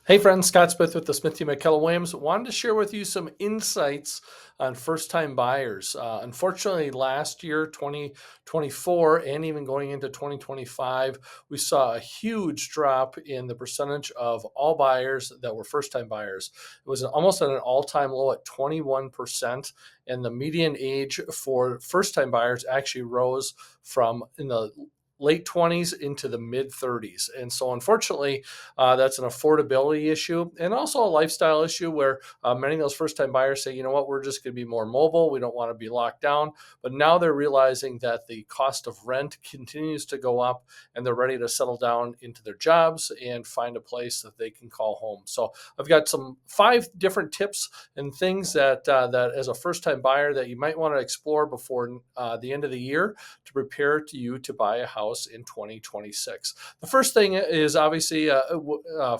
Hey friends, Scott Smith with the Smith team at Keller Williams. Wanted to share with you some insights on first-time buyers. Unfortunately, last year, 2024, and even going into 2025, we saw a huge drop in the percentage of all buyers that were first-time buyers. It was almost at an all-time low at 21%, and the median age for first-time buyers actually rose from in the late 20s into the mid 30s. And so, unfortunately, that's an affordability issue and also a lifestyle issue where many of those first time buyers say, you know what, we're just going to be more mobile. We don't want to be locked down. But now they're realizing that the cost of rent continues to go up and they're ready to settle down into their jobs and find a place that they can call home. So, I've got some 5 different tips and things that as a first time buyer that you might want to explore before the end of the year to prepare you to buy a house in 2026. The first thing is obviously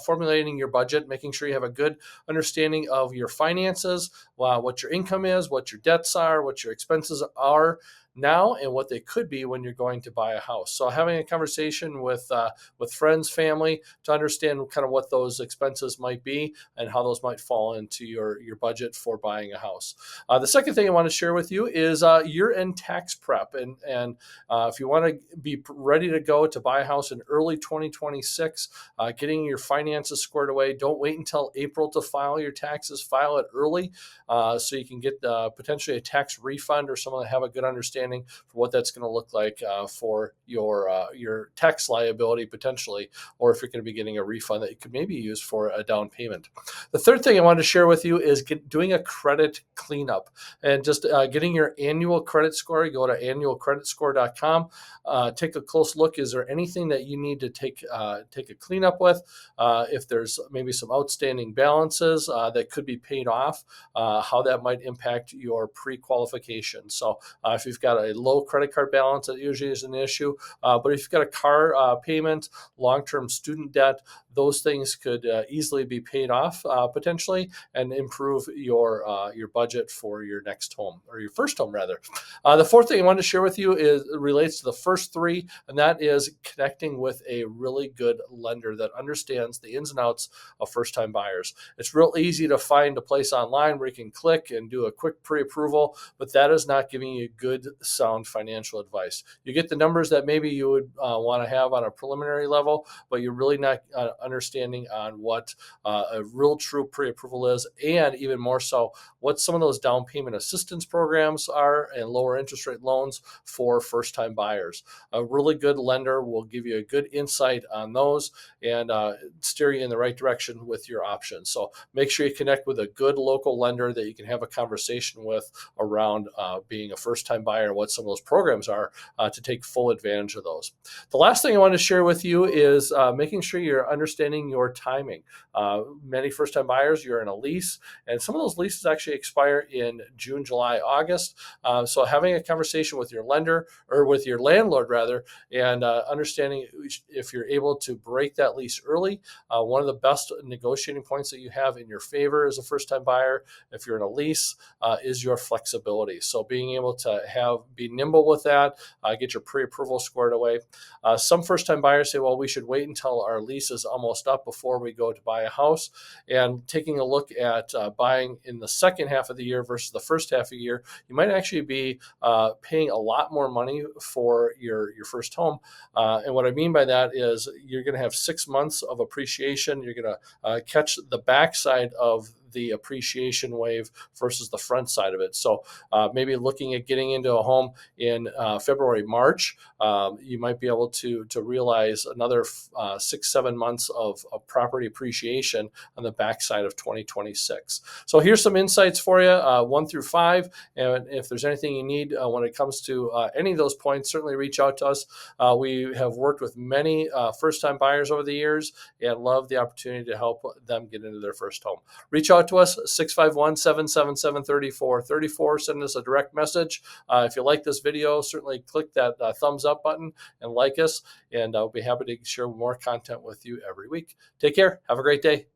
formulating your budget, making sure you have a good understanding of your finances, what your income is, what your debts are, what your expenses are now, and what they could be when you're going to buy a house. So having a conversation with friends, family, to understand kind of what those expenses might be and how those might fall into your budget for buying a house. The second thing I want to share with you is year-end tax prep, and if you want to be ready to go to buy a house in early 2026, getting your finances squared away. Don't wait until April to file your taxes. File it early so you can get potentially a tax refund or someone to have a good understanding for what that's going to look like for your tax liability potentially, or if you're going to be getting a refund that you could maybe use for a down payment. The third thing I want to share with you is doing a credit cleanup and just getting your annual credit score. You go to annualcreditscore.com. Take a close look. Is there anything that you need to take a cleanup with? If there's maybe some outstanding balances that could be paid off, how that might impact your pre-qualification. So if you've got a low credit card balance, that usually is an issue. But if you've got a car payment, long-term student debt, those things could easily be paid off potentially and improve your budget for your next home, or your first home rather. The fourth thing I wanted to share with you relates to the first 3, and that is connecting with a really good lender that understands the ins and outs of first-time buyers. It's real easy to find a place online where you can click and do a quick pre-approval, but that is not giving you good, sound financial advice. You get the numbers that maybe you would want to have on a preliminary level, but you're really not understanding on what a real true pre-approval is, and even more so, what some of those down payment assistance programs are and lower interest rate loans for first-time buyers. A really good lender will give you a good insight on those and steer you in the right direction with your options. So make sure you connect with a good local lender that you can have a conversation with around being a first-time buyer and what some of those programs are to take full advantage of those. The last thing I want to share with you is making sure you're understanding your timing. Many first-time buyers, you're in a lease, and some of those leases actually expire in June, July, August. So having a conversation with your lender, or with your landlord rather, and understanding if you're able to break that lease early. One of the best negotiating points that you have in your favor as a first-time buyer, if you're in a lease, is your flexibility. So being able to be nimble with that, get your pre-approval squared away. Some first-time buyers say, well, we should wait until our lease is almost up before we go to buy a house. And taking a look at buying in the second half of the year versus the first half of the year, you might actually be paying a lot more money for your first home. And what I mean by that is you're going to have 6 months of appreciation. You're going to catch the backside of the appreciation wave versus the front side of it. So maybe looking at getting into a home in February, March, you might be able to realize another 6-7 months of property appreciation on the backside of 2026. So here's some insights for you, 1 through 5. And if there's anything you need when it comes to any of those points, certainly reach out to us. We have worked with many first-time buyers over the years and love the opportunity to help them get into their first home. Reach out to us, 651-777-3434. Send us a direct message. If you like this video, certainly click that thumbs up button and like us, and I'll be happy to share more content with you every week. Take care. Have a great day.